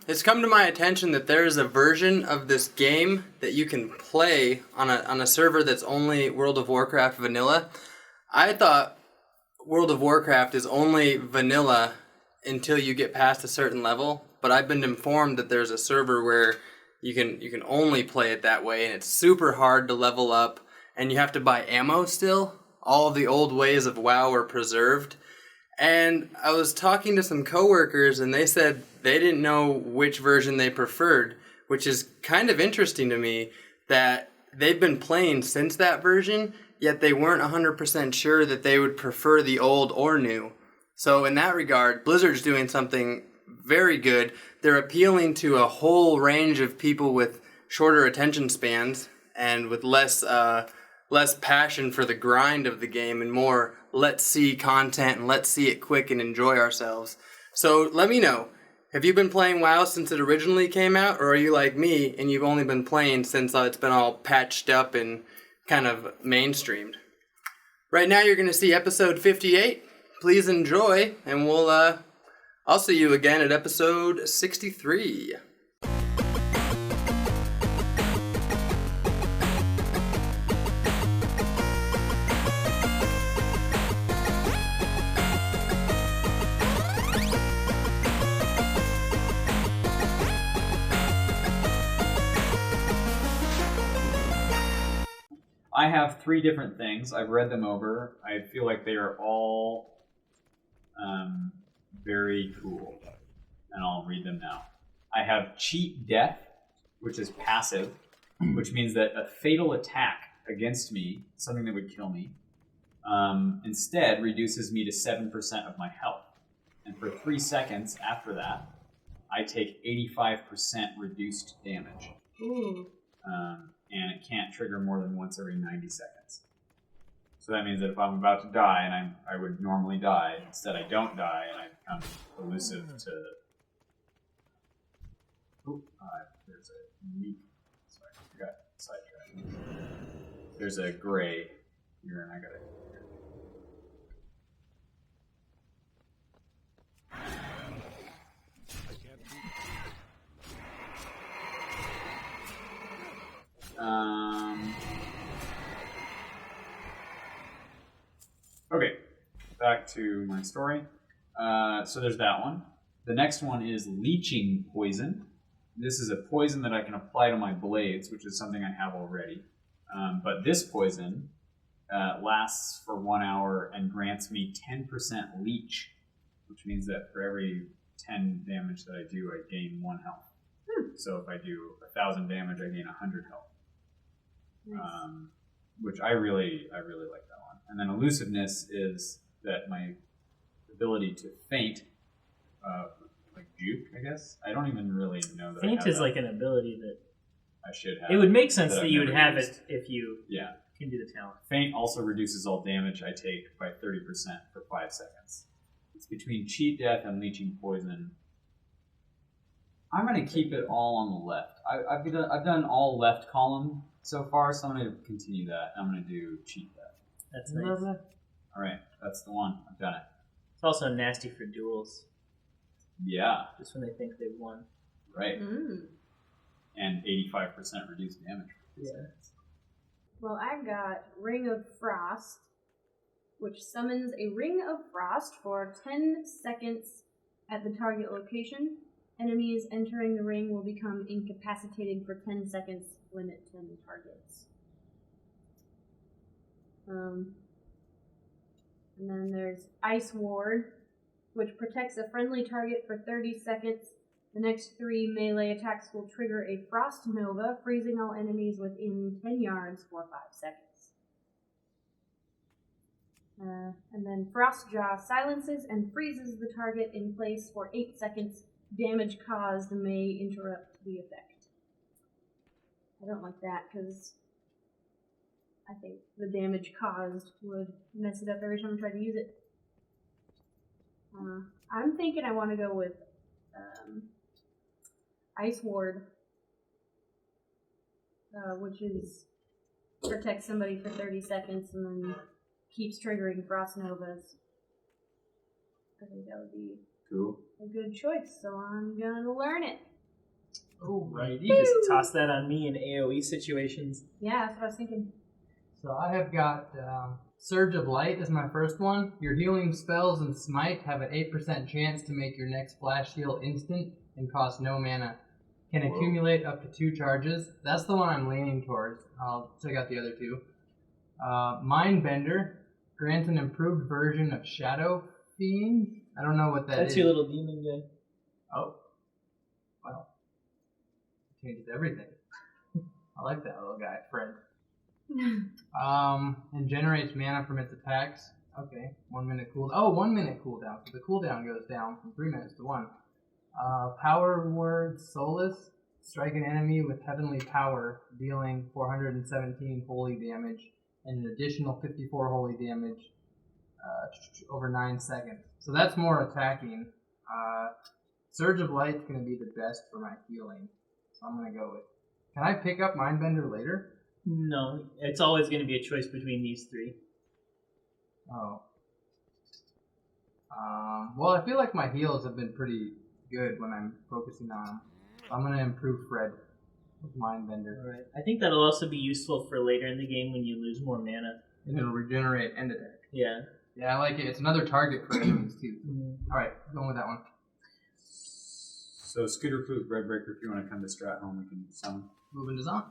It's come to my attention that there is a version of this game that you can play on a server that's only World of Warcraft vanilla. I thought World of Warcraft is only vanilla until you get past a certain level, but I've been informed that there's a server where you can only play it that way, and it's super hard to level up, and you have to buy ammo still. All of the old ways of WoW are preserved. And I was talking to some coworkers, and they said they didn't know which version they preferred, which is kind of interesting to me that they've been playing since that version, yet they weren't 100% sure that they would prefer the old or new. So in that regard, Blizzard's doing something very good. They're appealing to a whole range of people with shorter attention spans and with less passion for the grind of the game and more let's see content and let's see it quick and enjoy ourselves. So let me know, have you been playing WoW since it originally came out, or are you like me and you've only been playing since it's been all patched up and kind of mainstreamed? Right now you're going to see episode 58. Please enjoy, and I'll see you again at episode 63. I have 3 different things. I've read them over. I feel like they are all very cool, and I'll read them now. I have Cheat Death, which is passive, which means that a fatal attack against me, something that would kill me, instead reduces me to 7% of my health. And for 3 seconds after that, I take 85% reduced damage. Ooh. And it can't trigger more than once every 90 seconds. So that means that if I'm about to die, and I would normally die, instead I don't die, and I become elusive to... There's a meat. Sorry, I got sidetracked. There's a gray here, and I got it. Okay, back to my story. So there's that one. The next one is Leeching Poison. This is a poison that I can apply to my blades, which is something I have already. But this poison lasts for 1 hour and grants me 10% leech, which means that for every 10 damage that I do, I gain 1 health. So if I do 1,000 damage, I gain 100 health. Nice. Which I really like that one. And then elusiveness is that my ability to feint, like juke, I guess. I don't even really know that. Feint I have is that. like an ability that I should have. it would make sense that you would have used. it if you can do the talent. Feint also reduces all damage I take by 30% for 5 seconds. It's between Cheat Death and Leeching Poison. I'm going to keep it all on the left. I've done all left column so far, so I'm going to continue that. I'm going to do Cheat Death. That's nice. All right, that's the one. I've done it. It's also nasty for duels. Yeah. Just when they think they've won. Right. And 85% reduced damage. Yeah. Well, I've got Ring of Frost, which summons a Ring of Frost for 10 seconds at the target location. Enemies entering the ring will become incapacitated for 10 seconds, limit 10 targets. And then there's Ice Ward, which protects a friendly target for 30 seconds. The next 3 melee attacks will trigger a Frost Nova, freezing all enemies within 10 yards for 5 seconds. And then Frostjaw silences and freezes the target in place for 8 seconds. Damage caused may interrupt the effect. I don't like that because I think the damage caused would mess it up every time I try to use it. I'm thinking I want to go with Ice Ward, which is protects somebody for 30 seconds and then keeps triggering Frost Novas. I think that would be Cool. a good choice, so I'm gonna learn it. Alrighty. You just toss that on me in AoE situations. Yeah, that's what I was thinking. So I have got Surge of Light as my first one. Your healing spells and smite have an 8% chance to make your next flash heal instant and cost no mana. Can accumulate up to 2 charges. That's the one I'm leaning towards. I'll check out the other two. Mindbender grants an improved version of Shadow Fiend. I don't know what that is. That's your little demon guy. Oh. Well. Changes everything. I like that little guy, friend. And generates mana from its attacks. Okay, 1 minute cooldown. Oh, 1 minute cooldown. So the cooldown goes down from 3 minutes to 1. Power Word Solace. Strike an enemy with heavenly power, dealing 417 holy damage and an additional 54 holy damage over 9 seconds. So that's more attacking. Surge of Light's going to be the best for my healing. So I'm going to go with... Can I pick up Mindbender later? No, it's always going to be a choice between these three. Oh. Well, I feel like my heals have been pretty good when I'm focusing on them. I'm going to improve Fred with Mindbender. Alright. I think that'll also be useful for later in the game when you lose more mana. And it'll regenerate end attack. Yeah. Yeah, I like it. It's another target for enemies, too. Mm-hmm. Alright, going with that one. So Scooter Flute, Redbreaker, if you want to come to Stratholme, we can summon. Moving to Zon.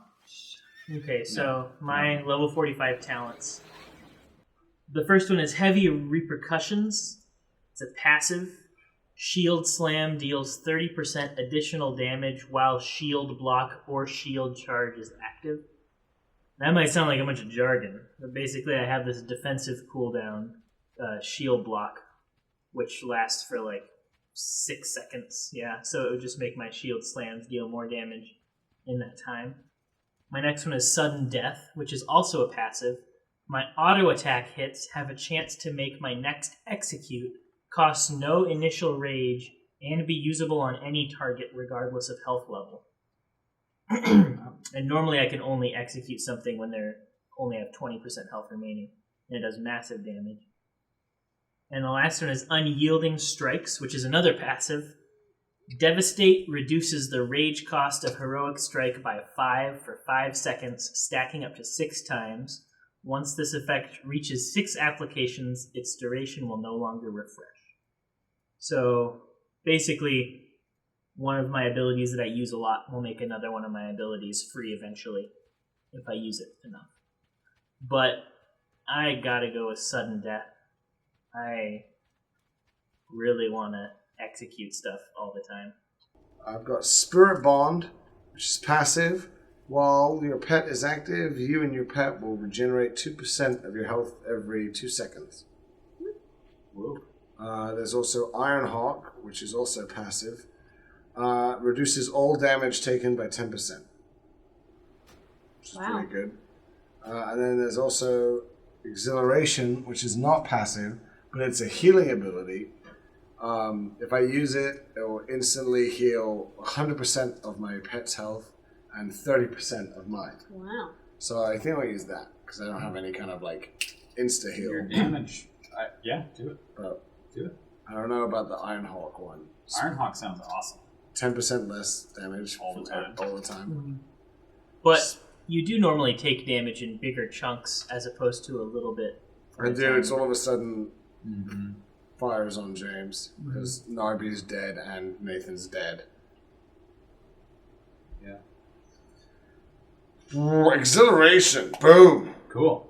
Okay, so my level 45 talents. The first one is Heavy Repercussions. It's a passive. Shield Slam deals 30% additional damage while Shield Block or Shield Charge is active. That might sound like a bunch of jargon, but basically I have this defensive cooldown, Shield Block, which lasts for like 6 seconds. Yeah, so it would just make my Shield Slams deal more damage in that time. My next one is Sudden Death, which is also a passive. My auto attack hits have a chance to make my next execute, costs no initial rage, and be usable on any target regardless of health level. And normally I can only execute something when they only have 20% health remaining, and it does massive damage. And the last one is Unyielding Strikes, which is another passive. Devastate reduces the rage cost of Heroic Strike by 5 for 5 seconds, stacking up to 6 times. Once this effect reaches 6 applications, its duration will no longer refresh. So, basically, one of my abilities that I use a lot will make another one of my abilities free eventually, if I use it enough. But I gotta go with Sudden Death. I really want to execute stuff all the time. I've got Spirit Bond, which is passive. While your pet is active, you and your pet will regenerate 2% of your health every 2 seconds. Whoa. There's also Ironhawk, which is also passive. Reduces all damage taken by 10%. Which is Wow. pretty good. And then there's also Exhilaration, which is not passive, but it's a healing ability. If I use it, it will instantly heal 100% of my pet's health and 30% of mine. Wow. So I think I'll use that, because I don't have any kind of like insta Your heal. damage. Yeah, do it. But Do it. I don't know about the Ironhawk one. Ironhawk sounds awesome. 10% less damage All the time. All the time. But you do normally take damage in bigger chunks as opposed to a little bit. I do. It's all of a sudden Mm-hmm. fires on James because Narby's dead and Nathan's dead. Yeah. Exhilaration. Boom. Cool.